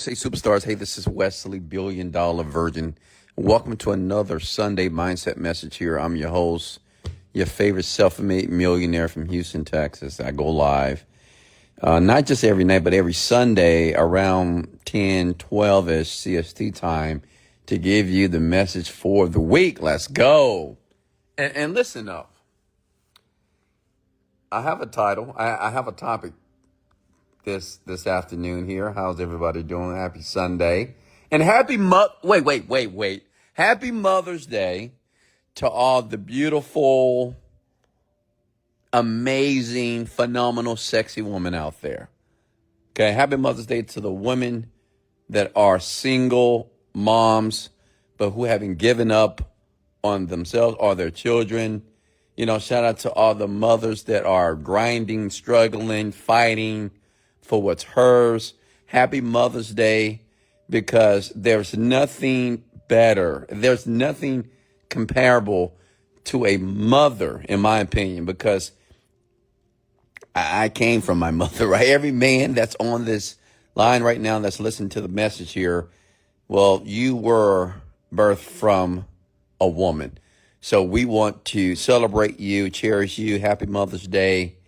folks. Hey, superstars. Hey, this is Wesley Virgin. Welcome to another Sunday Mindset Message here. I'm your host, your favorite self-made millionaire from Houston, Texas. I go live not just every night, but every Sunday around 10, 12-ish CST time to give you the message for the week. Let's go. And listen up. I have a title. I have a topic this afternoon here. How's everybody doing? Happy Sunday. And happy Happy Mother's Day to all the beautiful, amazing, phenomenal, sexy women out there. Okay, happy Mother's Day to the women that are single moms, but who haven't given up on themselves or their children. You know, shout out to all the mothers that are grinding, struggling, fighting for what's hers. Happy Mother's Day, because there's nothing better. There's nothing comparable to a mother, in my opinion, because I came from my mother, right? Every man that's on this line right now that's listening to the message here, well, you were birthed from a woman. So we want to celebrate you, cherish you. Happy Mother's Day,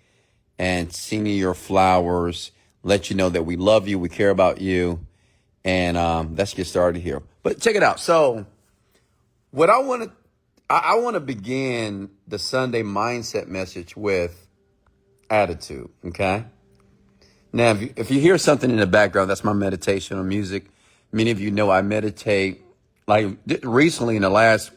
and send you your flowers. Let you know that we love you, we care about you, and let's get started here. But check it out. So, what I want to begin the Sunday mindset message with attitude. Okay. Now, if you hear something in the background, that's my meditation on music. Many of you know I meditate. Like recently, in the last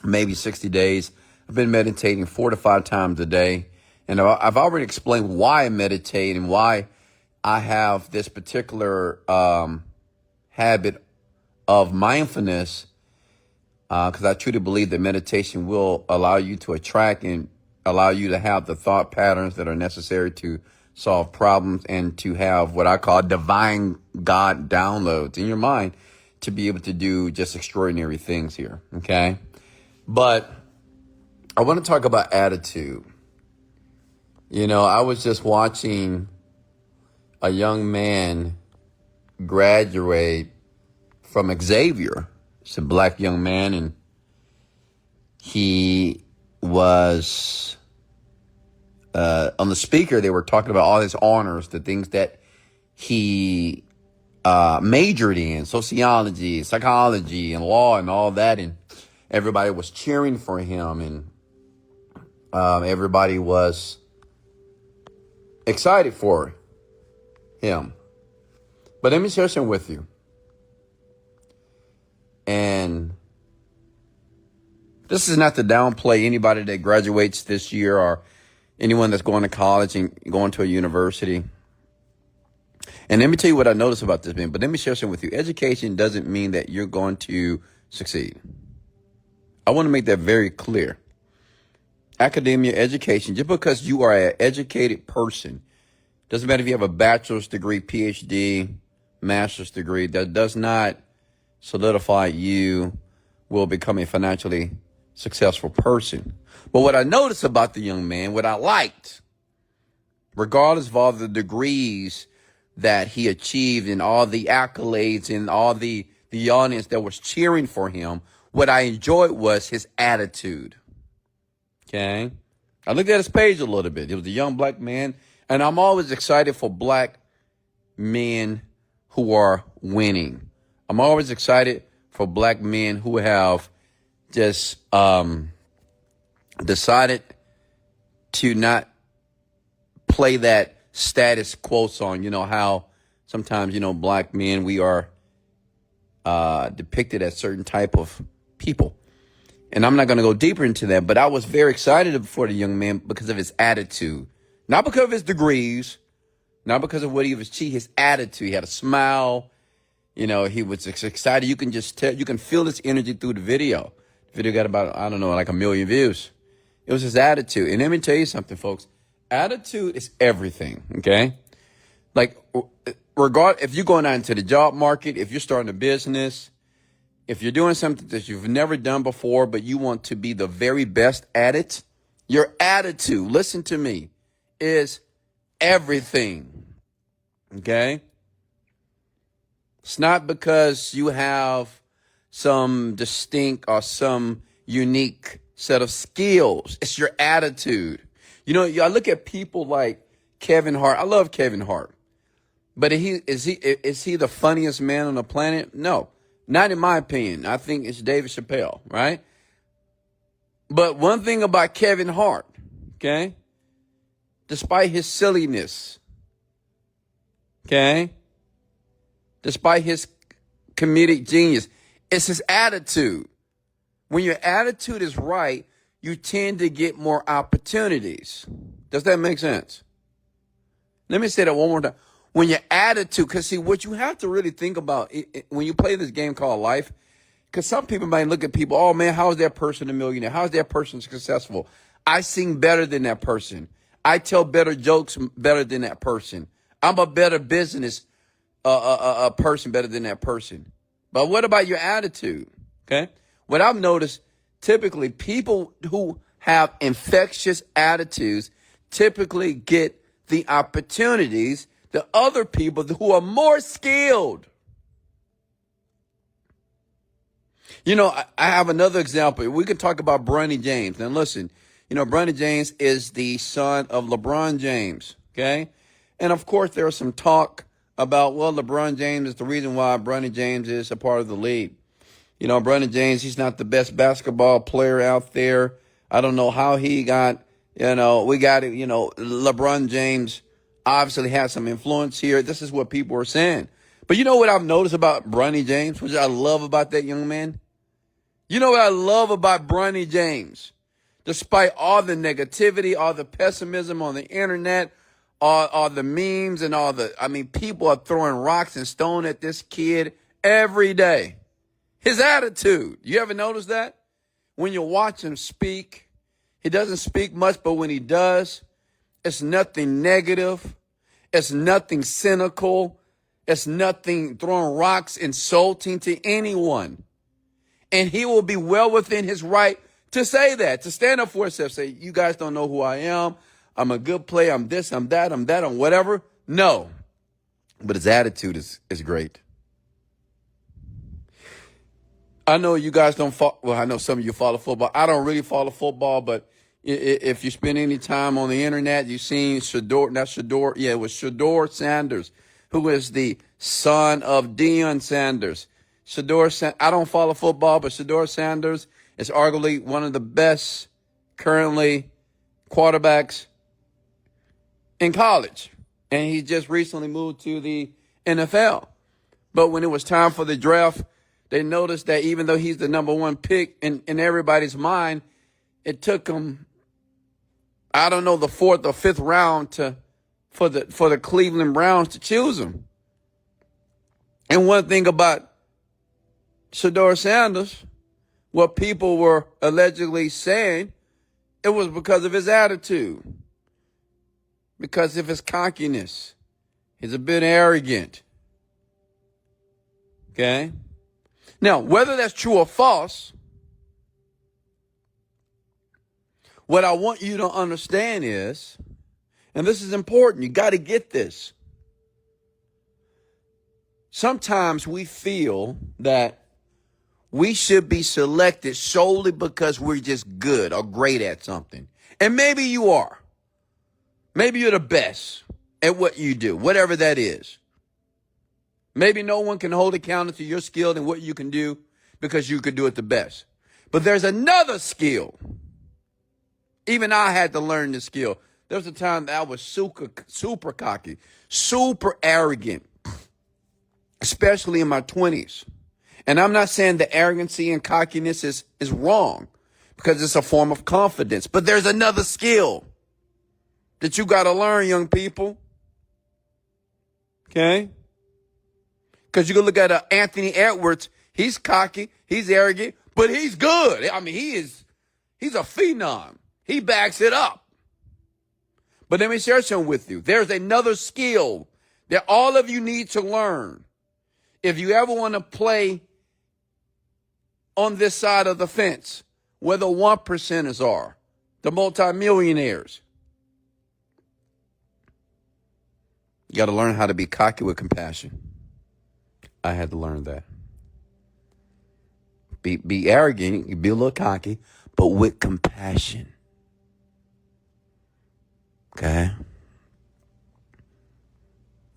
maybe 60 days, I've been meditating 4 to 5 times a day, and I've already explained why I meditate and why I have this particular habit of mindfulness, because I truly believe that meditation will allow you to attract and allow you to have the thought patterns that are necessary to solve problems and to have what I call divine God downloads in your mind to be able to do just extraordinary things here. Okay. But I want to talk about attitude. You know, I was just watching a young man graduate from Xavier. It's a black young man, and he was on the speaker. They were talking about all his honors, the things that he majored in, sociology, psychology, and law, and all that. And everybody was cheering for him, and everybody was excited for him. But let me share something with you. And this is not to downplay anybody that graduates this year or anyone that's going to college and going to a university. And let me tell you what I noticed about this, man. But let me share something with you. Education doesn't mean that you're going to succeed. I want to make that very clear. Academia, education, just because you are an educated person, doesn't matter if you have a bachelor's degree, PhD, master's degree, that does not solidify you will become a financially successful person. But what I noticed about the young man, what I liked, regardless of all the degrees that he achieved and all the accolades and all the audience that was cheering for him, what I enjoyed was his attitude. Okay. I looked at his page a little bit. He was a young black man. And I'm always excited for black men who are winning. I'm always excited for black men who have just decided to not play that status quo song. You know how sometimes, black men, we are depicted as certain type of people. And I'm not going to go deeper into that, but I was very excited for the young man because of his attitude. Not because of his degrees, not because of what he was achieved, his attitude. He had a smile. He was excited. You can just tell, you can feel his energy through the video. The video got about, like 1 million views. It was his attitude. And let me tell you something, folks. Attitude is everything, okay? Like, if you're going out into the job market, if you're starting a business, if you're doing something that you've never done before, but you want to be the very best at it, your attitude, listen to me, is everything. Okay? It's not because you have some distinct or some unique set of skills. It's your attitude. You know, I look at people like Kevin Hart. I love Kevin Hart. But is he the funniest man on the planet? No, not in my opinion. I think it's David Chappelle, right? But one thing about Kevin Hart, okay, despite his silliness, okay, despite his comedic genius, it's his attitude. When your attitude is right, you tend to get more opportunities. Does that make sense? Let me say that one more time. When your attitude, because see, what you have to really think about when you play this game called life, because some people might look at people, oh man, how is that person a millionaire? How is that person successful? I sing better than that person. I tell better jokes better than that person. I'm a better business person better than that person. But what about your attitude? Okay. What I've noticed, typically people who have infectious attitudes typically get the opportunities that other people who are more skilled. You know, I have another example. We can talk about Bronny James. Now listen, you know, Bronny James is the son of LeBron James. Okay. And of course, there was some talk about, well, LeBron James is the reason why Bronny James is a part of the league. You know, Bronny James, he's not the best basketball player out there. I don't know how he got, we got it, LeBron James obviously has some influence here. This is what people are saying. But you know what I've noticed about Bronny James, which I love about that young man? You know what I love about Bronny James? Despite all the negativity, all the pessimism on the internet, all the memes and people are throwing rocks and stone at this kid every day. His attitude. You ever notice that? When you watch him speak, he doesn't speak much, but when he does, it's nothing negative. It's nothing cynical. It's nothing throwing rocks, insulting to anyone. And he will be well within his right to say that, to stand up for himself, say, you guys don't know who I am. I'm a good player. I'm this, I'm that, I'm whatever. No. But his attitude is great. I know you guys don't follow, well, I know some of you follow football. I don't really follow football, but if you spend any time on the internet, you've seen it was Shedeur Sanders, who is the son of Deion Sanders. I don't follow football, but Shedeur Sanders is arguably one of the best currently quarterbacks in college. And he just recently moved to the NFL. But when it was time for the draft, they noticed that even though he's the number one pick in everybody's mind, it took him, I don't know, the fourth or fifth round for the Cleveland Browns to choose him. And one thing about Shedeur Sanders, what people were allegedly saying, it was because of his attitude, because of his cockiness. He's a bit arrogant. Okay? Now, whether that's true or false, what I want you to understand is, and this is important, you got to get this. Sometimes we feel that we should be selected solely because we're just good or great at something. And maybe you are. Maybe you're the best at what you do, whatever that is. Maybe no one can hold account to your skill and what you can do because you could do it the best. But there's another skill. Even I had to learn this skill. There was a time that I was super cocky, super arrogant, especially in my 20s. And I'm not saying the arrogancy and cockiness is wrong, because it's a form of confidence. But there's another skill that you got to learn, young people. Okay? Because you can look at Anthony Edwards. He's cocky, he's arrogant, but he's good. I mean, he's a phenom. He backs it up. But let me share something with you. There's another skill that all of you need to learn if you ever want to play on this side of the fence, where the 1%ers are, the multimillionaires. You got to learn how to be cocky with compassion. I had to learn that. Be arrogant, you be a little cocky, but with compassion. Okay?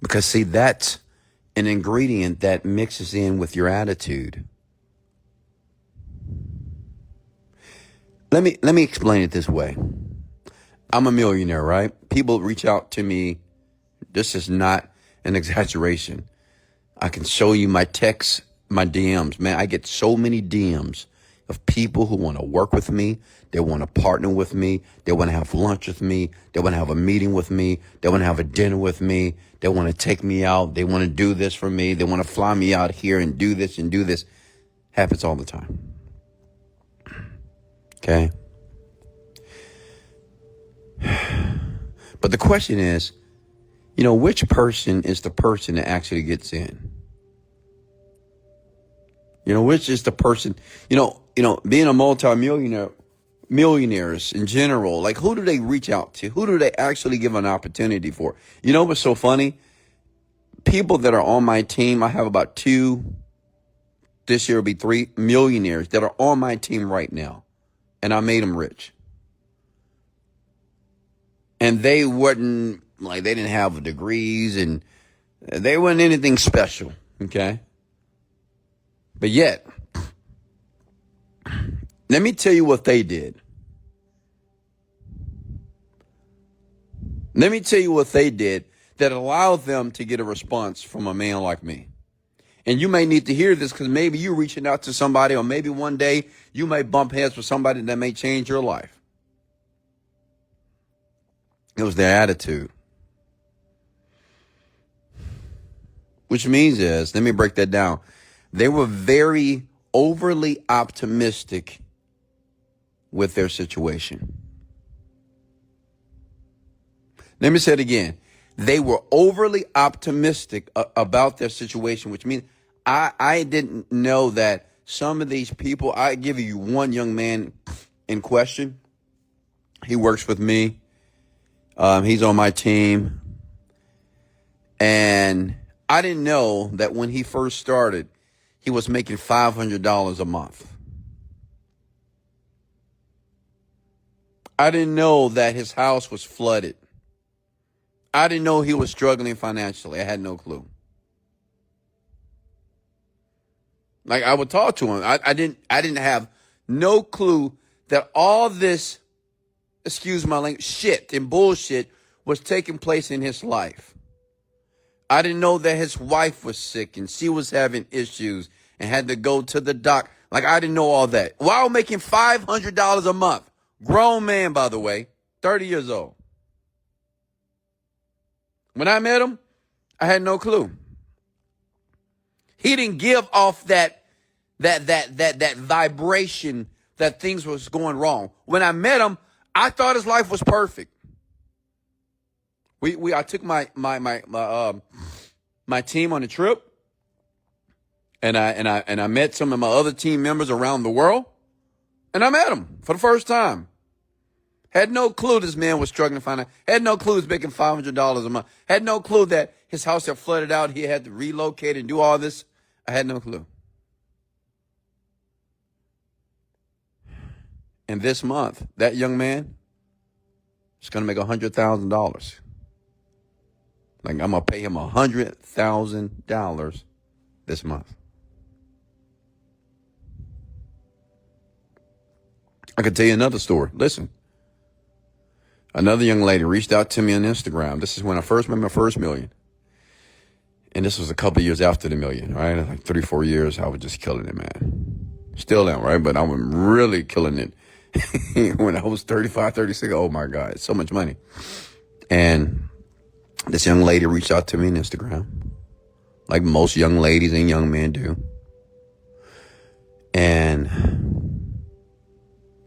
Because see, that's an ingredient that mixes in with your attitude. Let me explain it this way. I'm a millionaire, right? People reach out to me. This is not an exaggeration. I can show you my texts, my DMs. Man, I get so many DMs of people who want to work with me. They want to partner with me. They want to have lunch with me. They want to have a meeting with me. They want to have a dinner with me. They want to take me out. They want to do this for me. They want to fly me out here and do this and do this. Happens all the time. Okay? But the question is, which person is the person that actually gets in? Which is the person, being a multimillionaire, millionaires in general, like who do they reach out to? Who do they actually give an opportunity for? What's so funny? People that are on my team, I have about 2, this year will be 3 millionaires that are on my team right now. And I made them rich. And they weren't, they didn't have degrees and they weren't anything special, okay? But yet, let me tell you what they did. Let me tell you what they did that allowed them to get a response from a man like me. And you may need to hear this because maybe you're reaching out to somebody, or maybe one day you may bump heads with somebody that may change your life. It was their attitude. Which means is, let me break that down. They were very overly optimistic with their situation. Let me say it again. They were overly optimistic about their situation, which means I didn't know that some of these people, I give you one young man in question. He works with me. He's on my team. And I didn't know that when he first started, he was making $500 a month. I didn't know that his house was flooded. I didn't know he was struggling financially. I had no clue. Like, I would talk to him. I didn't have no clue that all this, excuse my language, shit and bullshit was taking place in his life. I didn't know that his wife was sick and she was having issues and had to go to the doc. Like, I didn't know all that. While making $500 a month. Grown man, by the way, 30 years old. When I met him, I had no clue. He didn't give off that vibration that things was going wrong. When I met him, I thought his life was perfect. I took my team on a trip, and I met some of my other team members around the world, and I met him for the first time. Had no clue this man was struggling financially. Had no clue he was making $500 a month. Had no clue that his house had flooded out. He had to relocate and do all this. I had no clue. And this month, that young man is going to make $100,000. Like, I'm going to pay him $100,000 this month. I can tell you another story. Listen. Another young lady reached out to me on Instagram. This is when I first made my first million. And this was a couple of years after the million, right? Like 3 or 4 years, I was just killing it, man. Still am, right? But I was really killing it when I was 35, 36. Oh, my God. It's so much money. And this young lady reached out to me on Instagram, like most young ladies and young men do. And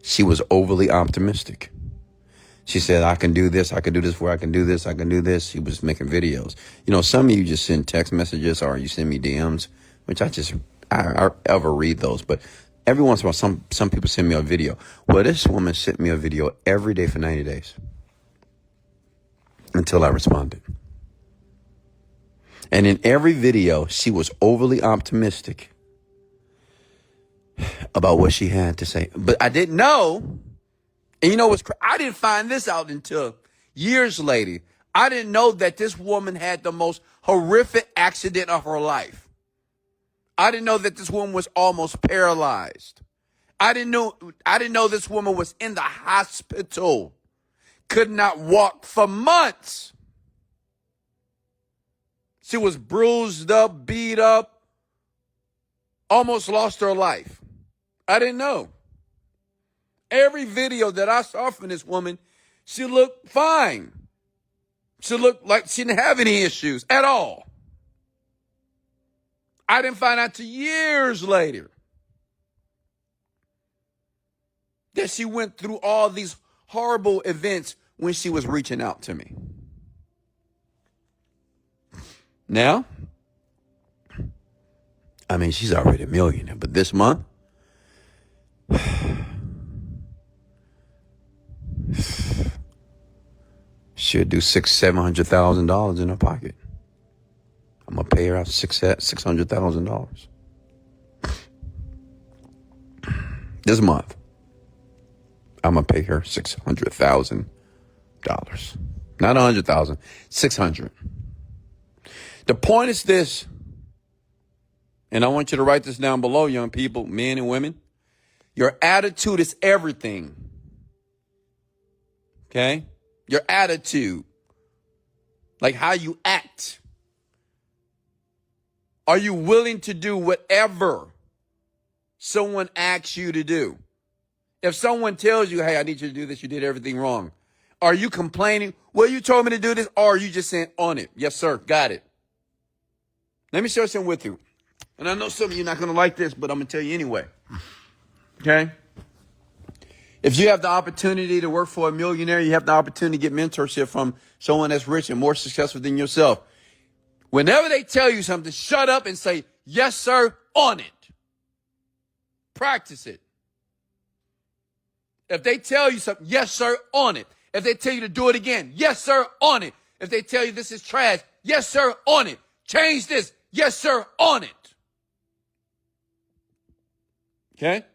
she was overly optimistic. She said, I can do this, I can do this, where I can do this, I can do this. She was making videos. Some of you just send text messages or you send me DMs, which I ever read those. But every once in a while, some people send me a video. Well, this woman sent me a video every day for 90 days until I responded. And in every video, she was overly optimistic about what she had to say. But I didn't know. And you know what's I didn't find this out until years later. I didn't know that this woman had the most horrific accident of her life. I didn't know that this woman was almost paralyzed. I didn't know this woman was in the hospital. Could not walk for months. She was bruised up, beat up, almost lost her life. I didn't know. Every video that I saw from this woman, she looked fine. She looked like she didn't have any issues at all. I didn't find out till years later that she went through all these horrible events when she was reaching out to me. Now, I mean, she's already a millionaire, but this month, she'll do $600,000-$700,000 in her pocket. I'm gonna pay her out $600,000 this month. I'm gonna pay her $600,000, not 100,000, 600. The point is this, and I want you to write this down below, young people, men and women. Your attitude is everything. Okay? Your attitude, like how you act. Are you willing to do whatever someone asks you to do? If someone tells you, hey, I need you to do this, you did everything wrong. Are you complaining? Well, you told me to do this, or are you just saying, on it? Yes, sir, got it. Let me share something with you. And I know some of you are not going to like this, but I'm going to tell you anyway. Okay? If you have the opportunity to work for a millionaire, you have the opportunity to get mentorship from someone that's rich and more successful than yourself. Whenever they tell you something, shut up and say, yes, sir, on it. Practice it. If they tell you something, yes, sir, on it. If they tell you to do it again, yes, sir, on it. If they tell you this is trash, yes, sir, on it. Change this, yes, sir, on it. Okay?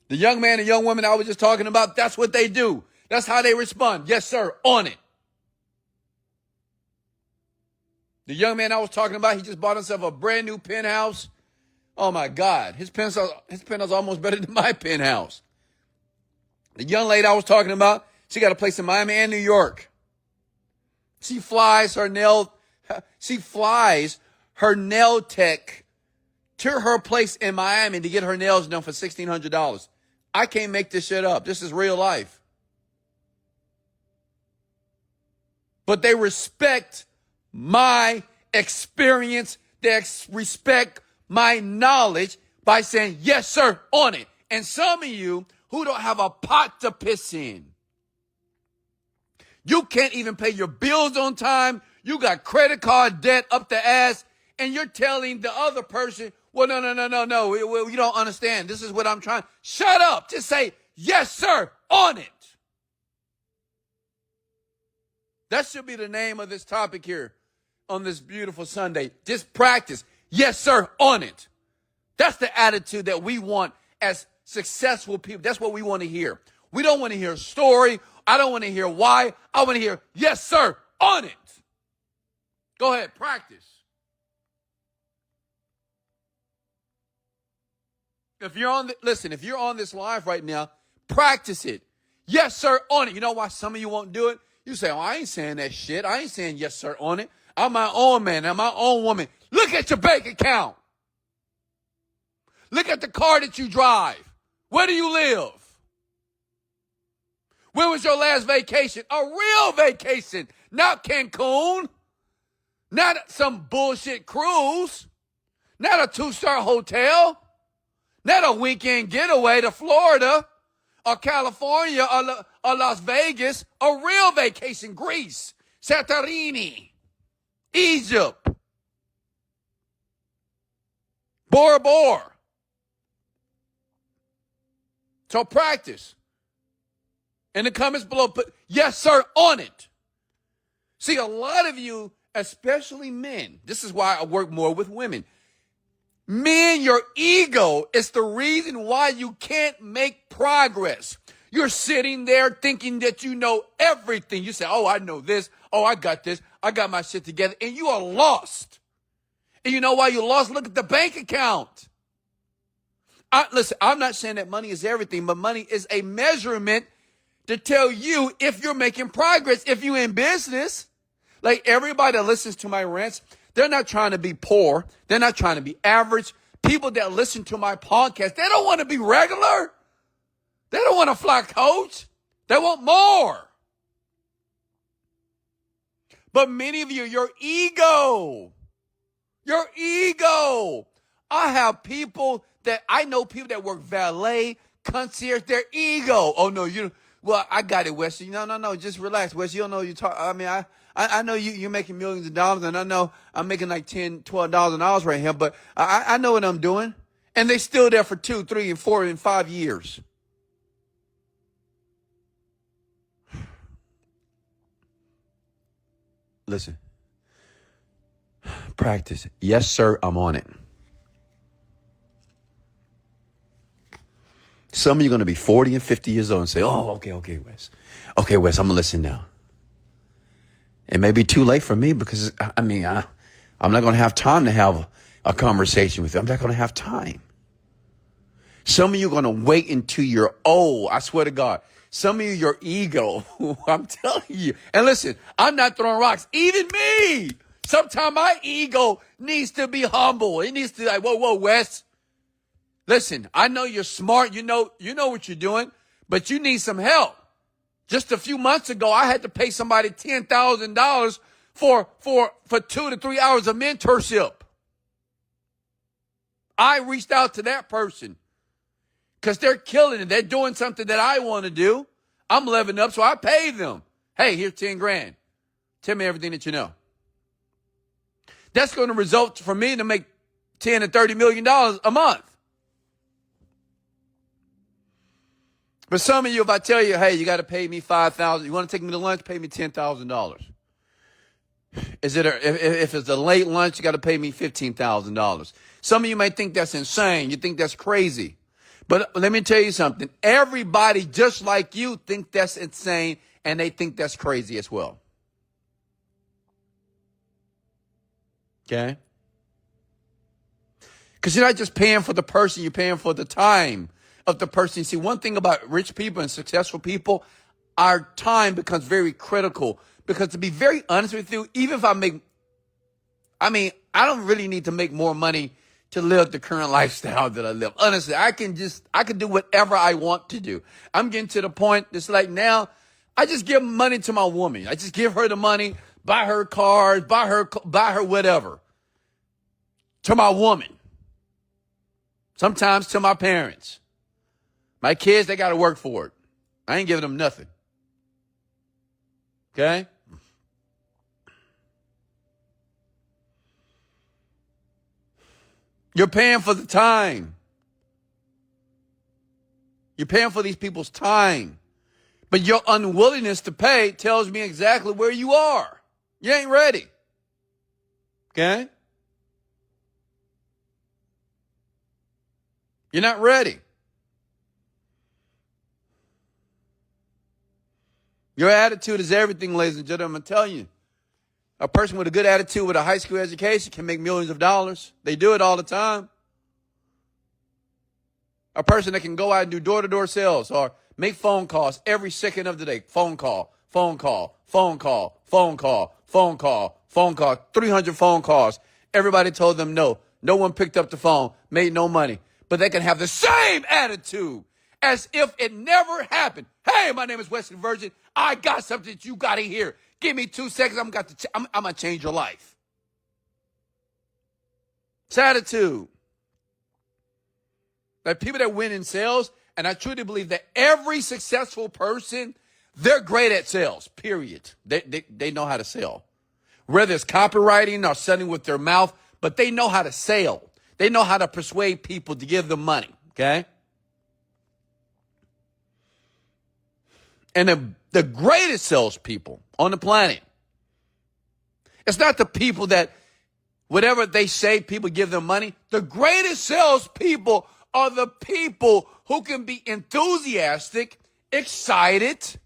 The young man and young woman I was just talking about, that's what they do. That's how they respond. Yes, sir, on it. The young man I was talking about, he just bought himself a brand new penthouse. Oh my God, his penthouse is almost better than my penthouse. The young lady I was talking about, she got a place in Miami and New York. She flies her nail tech to her place in Miami to get her nails done for $1,600. I can't make this shit up. This is real life. But they respect my experience. They respect my knowledge by saying, yes, sir, on it. And some of you who don't have a pot to piss in, you can't even pay your bills on time. You got credit card debt up the ass, and you're telling the other person, well, no. You don't understand. This is what I'm trying. Shut up. Just say, yes, sir, on it. That should be the name of this topic here on this beautiful Sunday. Just practice. Yes, sir, on it. That's the attitude that we want as successful people. That's what we want to hear. We don't want to hear a story. I don't want to hear why. I want to hear, yes, sir, on it. Go ahead, practice. If you're on this live right now, practice it. Yes, sir, on it. You know why some of you won't do it? You say, oh, I ain't saying that shit. I ain't saying yes, sir, on it. I'm my own man. I'm my own woman. Look at your bank account. Look at the car that you drive. Where do you live? When was your last vacation? A real vacation, not Cancun, not some bullshit cruise, not a 2-star hotel, not a weekend getaway to Florida or California or Las Vegas. A real vacation, Greece, Santorini, Egypt, Bora Bora. So practice. In the comments below, put yes, sir, on it. See, a lot of you especially men. This is why I work more with women. Men, your ego is the reason why you can't make progress. You're sitting there thinking that you know everything. You say, oh, I know this. Oh, I got this. I got my shit together. And you are lost. And you know why you're lost? Look at the bank account. Listen, I'm not saying that money is everything, but money is a measurement to tell you if you're making progress, if you're in business. Like everybody that listens to my rants, they're not trying to be poor. They're not trying to be average. People that listen to my podcast, they don't want to be regular. They don't want to fly coach. They want more. But many of you, your ego. I have people I know people that work valet, concierge, their ego. Oh, no, well, I got it, Wesley. No, just relax, Wesley. You don't know you talk. I mean, I know you're making millions of dollars, and I know I'm making like $10, $12 an hour right here, but I know what I'm doing. And they still there for 2, 3, and 4, and 5 years. Listen. Practice. Yes, sir, I'm on it. Some of you are going to be 40 and 50 years old and say, oh, okay, Wes. Okay, Wes, I'm going to listen now. It may be too late for me because, I'm not going to have time to have a conversation with you. I'm not going to have time. Some of you are going to wait until you're old. I swear to God. Some of you, your ego, I'm telling you. And listen, I'm not throwing rocks. Even me. Sometimes my ego needs to be humble. It needs to be like, whoa, Wes. Listen, I know you're smart. You know what you're doing, but you need some help. Just a few months ago, I had to pay somebody $10,000 for 2 to 3 hours of mentorship. I reached out to that person because they're killing it. They're doing something that I want to do. I'm leveling up, so I paid them. Hey, here's 10 grand. Tell me everything that you know. That's going to result for me to make $10 to $30 million a month. But some of you, if I tell you, hey, you got to pay me $5,000, you want to take me to lunch, pay me $10,000. If it's a late lunch, you got to pay me $15,000. Some of you might think that's insane. You think that's crazy. But let me tell you something. Everybody just like you think that's insane, and they think that's crazy as well. Okay? Because you're not just paying for the person, you're paying for the time of the person. See, one thing about rich people and successful people, our time becomes very critical. Because to be very honest with you, even if I don't really need to make more money to live the current lifestyle that I live. Honestly, I can do whatever I want to do. I'm getting to the point, it's like now, I just give money to my woman. I just give her the money, buy her cars, buy her whatever. To my woman. Sometimes to my parents. My kids, they got to work for it. I ain't giving them nothing. Okay? You're paying for the time. You're paying for these people's time. But your unwillingness to pay tells me exactly where you are. You ain't ready. Okay? You're not ready. Your attitude is everything, ladies and gentlemen. I'm telling you. A person with a good attitude with a high school education can make millions of dollars. They do it all the time. A person that can go out and do door-to-door sales or make phone calls every second of the day. Phone call, phone call, phone call, phone call, phone call, phone call. 300 phone calls. Everybody told them no. No one picked up the phone, made no money. But they can have the same attitude as if it never happened. Hey, my name is Wesley Virgin. I got something that you got to hear. Give me 2 seconds. I'm going to change your life. It's attitude. Like people that win in sales, and I truly believe that every successful person, they're great at sales, period. They know how to sell. Whether it's copywriting or selling with their mouth, but they know how to sell. They know how to persuade people to give them money, okay? And the greatest salespeople on the planet It's not the people that whatever they say, people give them money. The greatest salespeople are the people who can be enthusiastic, excited,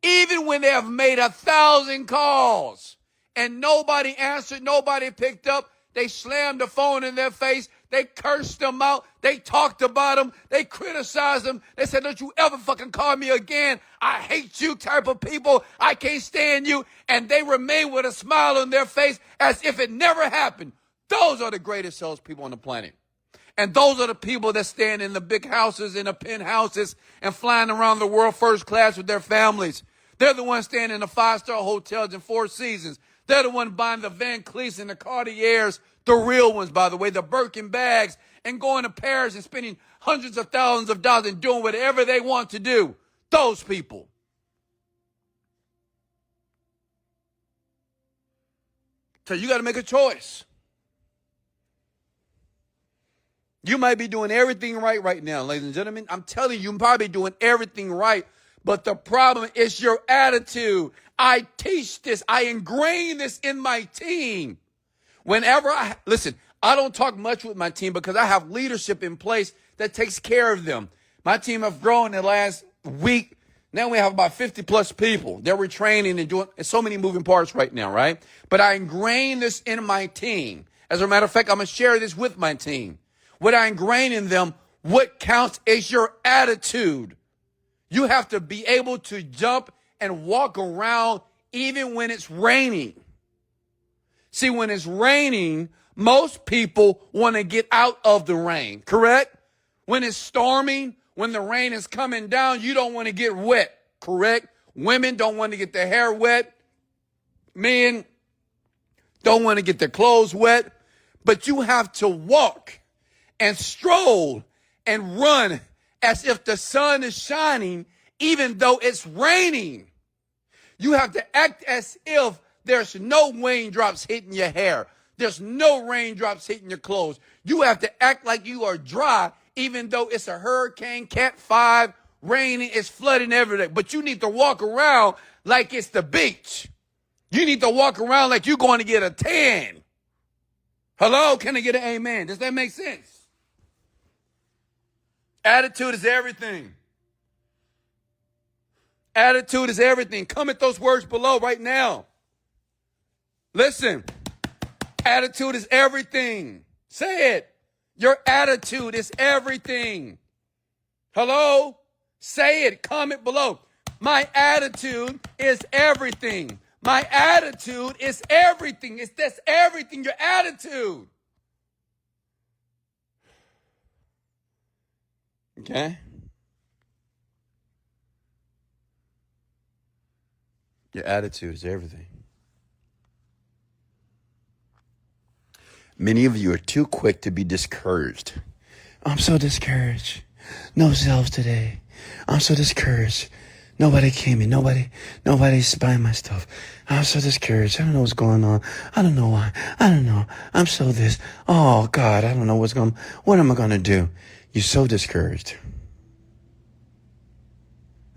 even when they have made 1,000 calls and nobody answered, nobody picked up. They slammed the phone in their face. They cursed them out. They talked about them. They criticized them. They said, don't you ever fucking call me again. I hate you type of people. I can't stand you. And they remain with a smile on their face as if it never happened. Those are the greatest salespeople on the planet. And those are the people that stand in the big houses, in the penthouses, and flying around the world first class with their families. They're the ones staying in the 5-star hotels and Four Seasons. They're the ones buying the Van Cleefs and the Cartiers, the real ones, by the way, the Birkin bags, and going to Paris and spending hundreds of thousands of dollars and doing whatever they want to do. Those people. So you got to make a choice. You might be doing everything right now, ladies and gentlemen. I'm telling you, you're probably doing everything right. But the problem is your attitude. I teach this. I ingrain this in my team. Whenever listen, I don't talk much with my team because I have leadership in place that takes care of them. My team have grown in the last week. Now we have about 50 plus people. They're retraining and doing so many moving parts right now, right? But I ingrain this in my team. As a matter of fact, I'm going to share this with my team. What I ingrain in them, what counts is your attitude. You have to be able to jump and walk around even when it's raining. See, when it's raining, most people want to get out of the rain, correct? When it's storming, when the rain is coming down, you don't want to get wet, correct? Women don't want to get their hair wet. Men don't want to get their clothes wet. But you have to walk and stroll and run as if the sun is shining, even though it's raining. You have to act as if there's no raindrops hitting your hair. There's no raindrops hitting your clothes. You have to act like you are dry, even though it's a hurricane, Cat 5, raining, it's flooding every day. But you need to walk around like it's the beach. You need to walk around like you're going to get a tan. Hello? Can I get an amen? Does that make sense? Attitude is everything. Attitude is everything. Comment those words below right now. Listen, attitude is everything. Say it. Your attitude is everything. Hello? Say it. Comment below. My attitude is everything. My attitude is everything. That's everything. Your attitude. Okay? Your attitude is everything. Many of you are too quick to be discouraged. I'm so discouraged. No sales today. I'm so discouraged. Nobody came in. Nobody's buying my stuff. I'm so discouraged. I don't know what's going on. I don't know why. I don't know. I'm so this. Oh God, I don't know what am I going to do? You're so discouraged.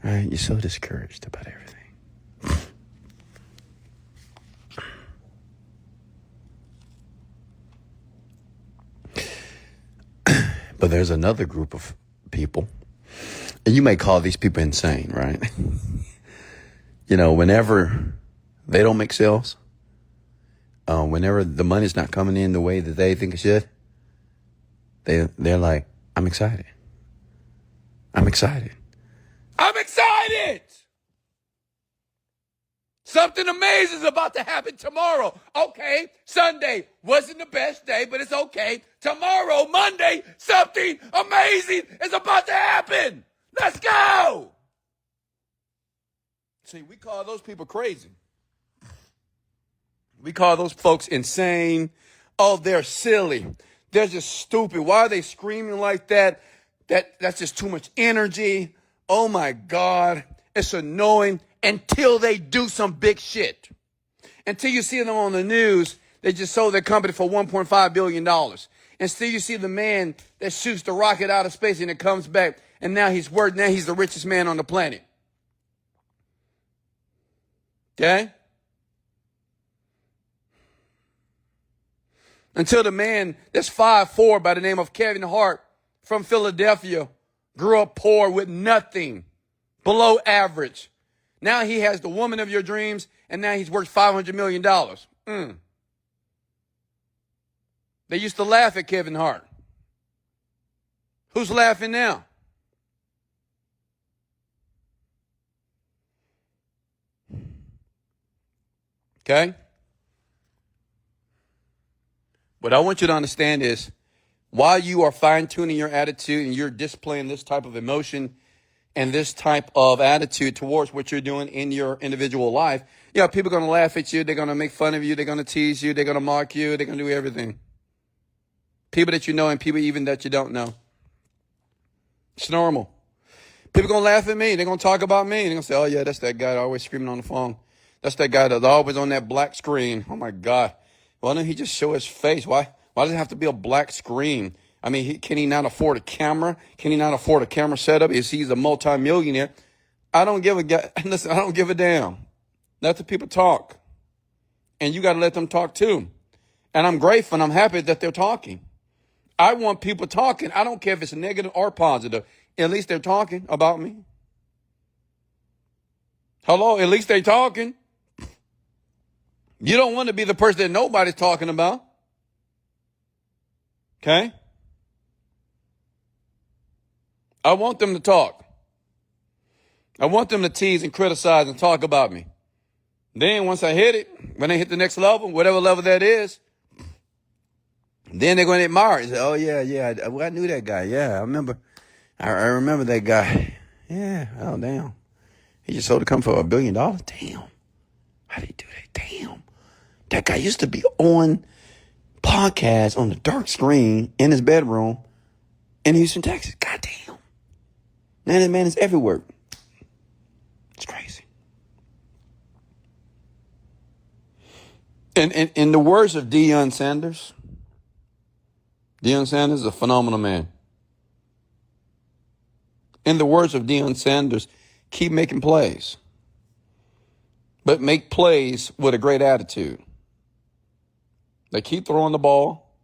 Right? You're so discouraged about everything. But there's another group of people, and you may call these people insane, right? Whenever they don't make sales, whenever the money's not coming in the way that they think it should, they're like, I'm excited. I'm excited. I'm excited. Something amazing is about to happen tomorrow. Okay, Sunday wasn't the best day, but it's okay. Tomorrow, Monday, something amazing is about to happen. Let's go. See, we call those people crazy. We call those folks insane. Oh, they're silly. They're just stupid. Why are they screaming like that? That's just too much energy. Oh, my God. It's annoying. Until they do some big shit. Until you see them on the news, they just sold their company for $1.5 billion. Until you see the man that shoots the rocket out of space and it comes back, and now he's the richest man on the planet. Okay? Until the man that's 5'4" by the name of Kevin Hart from Philadelphia grew up poor with nothing, below average. Now he has the woman of your dreams, and now he's worth $500 million. They used to laugh at Kevin Hart. Who's laughing now? Okay? What I want you to understand is, while you are fine-tuning your attitude and you're displaying this type of emotion and this type of attitude towards what you're doing in your individual life, yeah, people are going to laugh at you. They're going to make fun of you. They're going to tease you. They're going to mock you. They're going to do everything. People that you know and people even that you don't know. It's normal. People are going to laugh at me. They're going to talk about me. They're going to say, oh, yeah, that's that guy always screaming on the phone. That's that guy that's always on that black screen. Oh, my God. Why don't he just show his face? Why does it have to be a black screen? I mean, can he not afford a camera? Can he not afford a camera setup? He's a multimillionaire. I don't give a listen, I don't give a damn. Let the people talk. And you got to let them talk too. And I'm grateful and I'm happy that they're talking. I want people talking. I don't care if it's negative or positive. At least they're talking about me. Hello, at least they're talking. You don't want to be the person that nobody's talking about. Okay? I want them to talk. I want them to tease and criticize and talk about me. Then once I hit it, when they hit the next level, whatever level that is, then they're going to admire it. Say, oh, yeah, I knew that guy. Yeah, I remember that guy. Yeah, oh, damn. He just sold a company for $1 billion. Damn. How did he do that? Damn. That guy used to be on podcasts on the dark screen in his bedroom in Houston, Texas. God damn. Now that man is everywhere. It's crazy. And in the words of Deion Sanders is a phenomenal man. In the words of Deion Sanders, keep making plays. But make plays with a great attitude. They keep throwing the ball,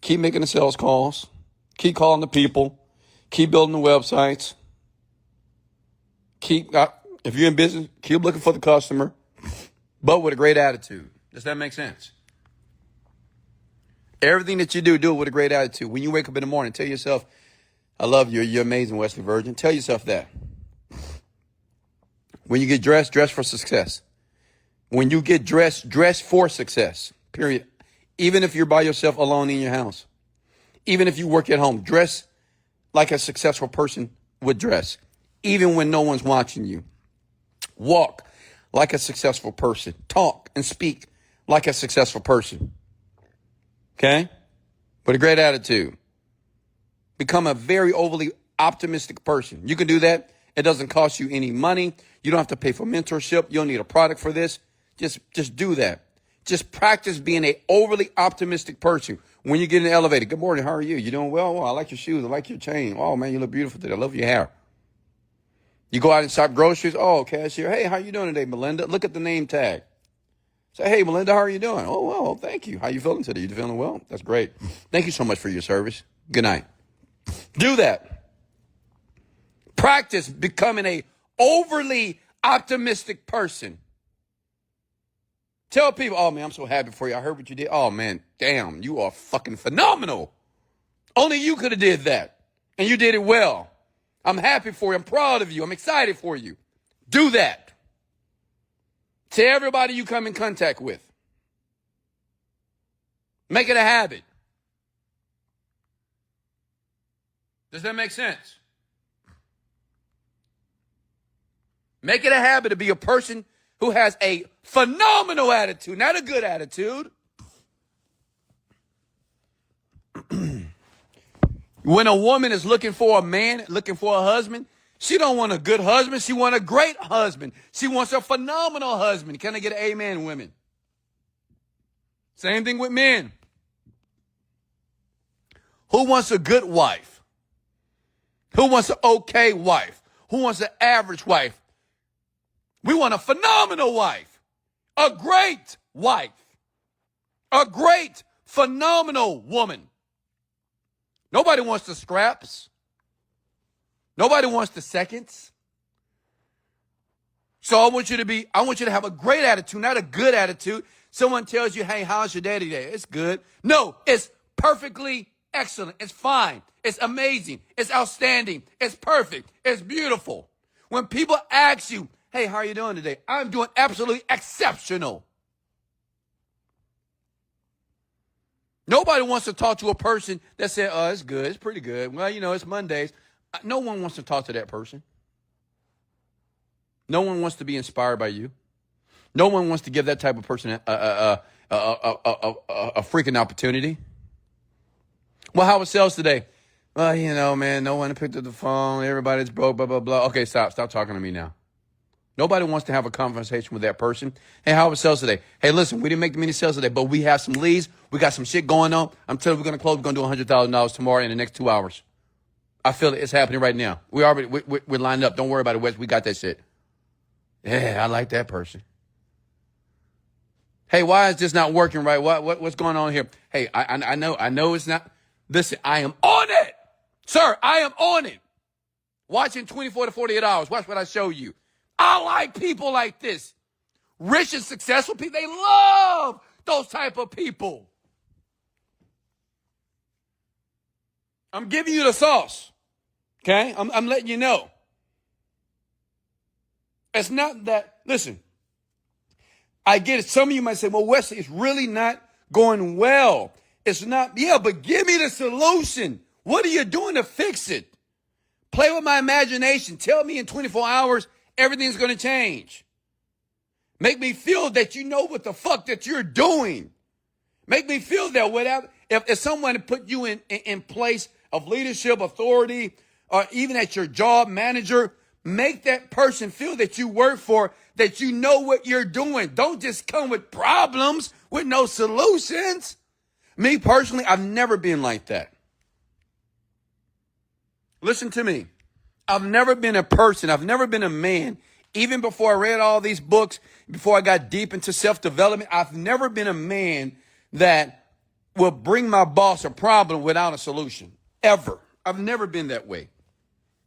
keep making the sales calls, keep calling the people, keep building the websites, if you're in business, keep looking for the customer, but with a great attitude. Does that make sense? Everything that you do it with a great attitude. When you wake up in the morning, tell yourself, I love you, you're amazing, Wesley Virgin. Tell yourself that. When you get dressed, dress for success. When you get dressed, dress for success. Period. Even if you're by yourself alone in your house. Even if you work at home, dress like a successful person would dress. Even when no one's watching you. Walk like a successful person. Talk and speak like a successful person. Okay? With a great attitude. Become a very overly optimistic person. You can do that. It doesn't cost you any money. You don't have to pay for mentorship. You don't need a product for this. Just do that. Just practice being an overly optimistic person. When you get in the elevator, good morning, how are you? You doing well? I like your shoes. I like your chain. Oh, man, you look beautiful today. I love your hair. You go out and shop groceries. Oh, cashier. Hey, how you doing today, Melinda? Look at the name tag. Say, hey, Melinda, how are you doing? Oh, well, thank you. How you feeling today? You feeling well? That's great. Thank you so much for your service. Good night. Do that. Practice becoming a overly optimistic person. Tell people, oh, man, I'm so happy for you. I heard what you did. Oh, man, damn, you are fucking phenomenal. Only you could have did that. And you did it well. I'm happy for you. I'm proud of you. I'm excited for you. Do that. To everybody you come in contact with. Make it a habit. Does that make sense? Make it a habit to be a person who has a phenomenal attitude, not a good attitude. When a woman is looking for a man, looking for a husband, she don't want a good husband. She wants a great husband. She wants a phenomenal husband. Can I get an amen, women? Same thing with men. Who wants a good wife? Who wants an okay wife? Who wants an average wife? We want a phenomenal wife. A great wife. A great, phenomenal woman. Nobody wants the scraps. Nobody wants the seconds. So I want you to have a great attitude, not a good attitude. Someone tells you, hey, how's your day today? It's good. No, it's perfectly excellent. It's fine. It's amazing. It's outstanding. It's perfect. It's beautiful. When people ask you, hey, how are you doing today? I'm doing absolutely exceptional. Nobody wants to talk to a person that said, oh, it's good. It's pretty good. Well, it's Mondays. No one wants to talk to that person. No one wants to be inspired by you. No one wants to give that type of person a freaking opportunity. Well, how was sales today? Well, man, no one picked up the phone. Everybody's broke, blah, blah, blah. Okay, stop talking to me now. Nobody wants to have a conversation with that person. Hey, how was sales today? Hey, listen, we didn't make many sales today, but we have some leads. We got some shit going on. I'm telling you, we're going to close. We're going to do $100,000 tomorrow in the next 2 hours. I feel it. It's happening right now. We're lined up. Don't worry about it, Wes. We got that shit. Yeah, I like that person. Hey, why is this not working right? What's going on here? Hey, I know it's not. Listen, I am on it. Sir, I am on it. Watching 24 to 48 hours. Watch what I show you. I like people like this. Rich and successful people, they love those type of people. I'm giving you the sauce. Okay? I'm letting you know. It's not that, listen, I get it. Some of you might say, well, Wesley, it's really not going well. It's not, yeah, but give me the solution. What are you doing to fix it? Play with my imagination. Tell me in 24 hours, everything's going to change. Make me feel that you know what the fuck that you're doing. Make me feel that whatever, if someone put you in place of leadership, authority, or even at your job, manager, make that person feel that you work for, that you know what you're doing. Don't just come with problems with no solutions. Me personally, I've never been like that. Listen to me. I've never been a person. I've never been a man. Even before I read all these books, before I got deep into self-development, I've never been a man that will bring my boss a problem without a solution. Ever. I've never been that way.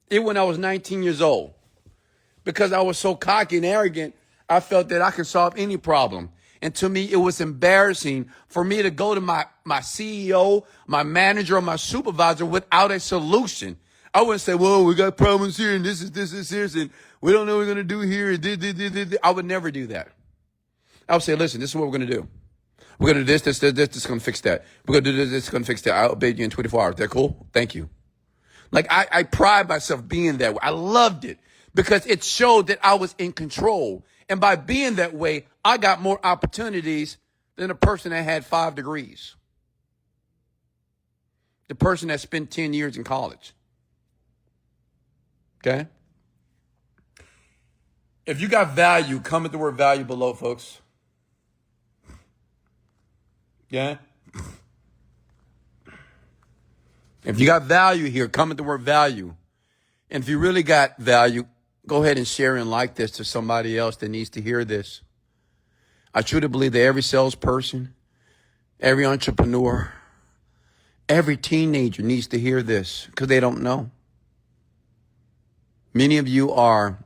Even when I was 19 years old. Because I was so cocky and arrogant, I felt that I could solve any problem. And to me, it was embarrassing for me to go to my CEO, my manager, or my supervisor without a solution. I wouldn't say, well, we got problems here, and this is here, and we don't know what we're going to do here. I would never do that. I would say, listen, this is what we're going to do. We're going to do this is going to fix that. We're going to do this is going to fix that. I'll update you in 24 hours. That cool? Thank you. Like, I pride myself being that way. I loved it because it showed that I was in control. And by being that way, I got more opportunities than a person that had 5 degrees. The person that spent 10 years in college. Okay? If you got value, comment the word value below, folks. Yeah? If you got value here, comment the word value. And if you really got value, go ahead and share and like this to somebody else that needs to hear this. I truly believe that every salesperson, every entrepreneur, every teenager needs to hear this because they don't know. Many of you are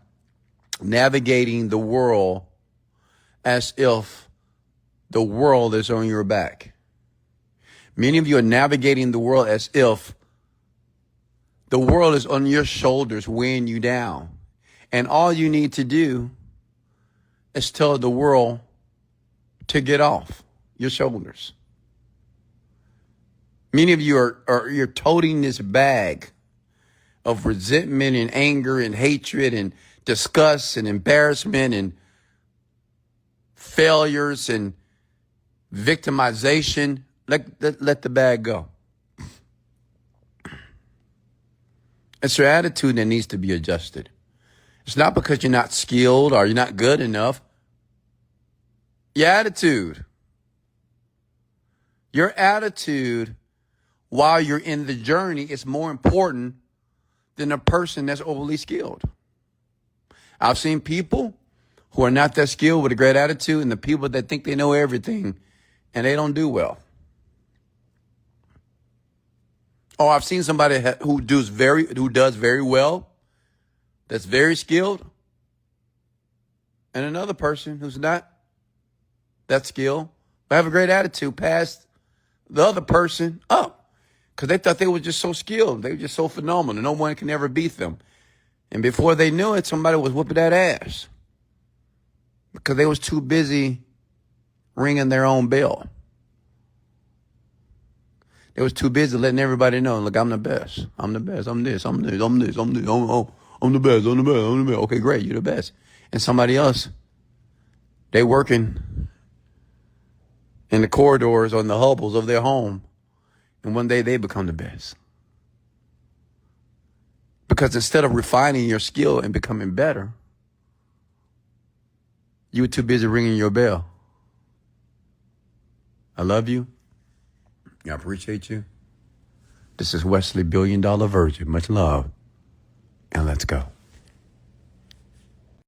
navigating the world as if the world is on your back. Many of you are navigating the world as if the world is on your shoulders, weighing you down. And all you need to do is tell the world to get off your shoulders. Many of you you're toting this bag of resentment and anger and hatred and disgust and embarrassment and failures and victimization. Let the bag go. It's your attitude that needs to be adjusted. It's not because you're not skilled or you're not good enough. Your attitude. Your attitude while you're in the journey is more important than a person that's overly skilled. I've seen people who are not that skilled with a great attitude and the people that think they know everything and they don't do well. Oh, I've seen somebody who does very well, that's very skilled, and another person who's not that skilled, but have a great attitude, passed the other person up because they thought they were just so skilled. They were just so phenomenal. No one can ever beat them. And before they knew it, somebody was whooping that ass because they was too busy ringing their own bell. They was too busy letting everybody know, look, I'm the best. I'm the best. I'm this. I'm this. I'm this. I'm this. I'm the best. I'm the best. I'm the best. Okay, great. You're the best. And somebody else, they working in the corridors or in the hovels of their home. And one day they become the best. Because instead of refining your skill and becoming better, you were too busy ringing your bell. I love you. I appreciate you. This is Wesley, $1 Billion Virgin. Much love. And let's go.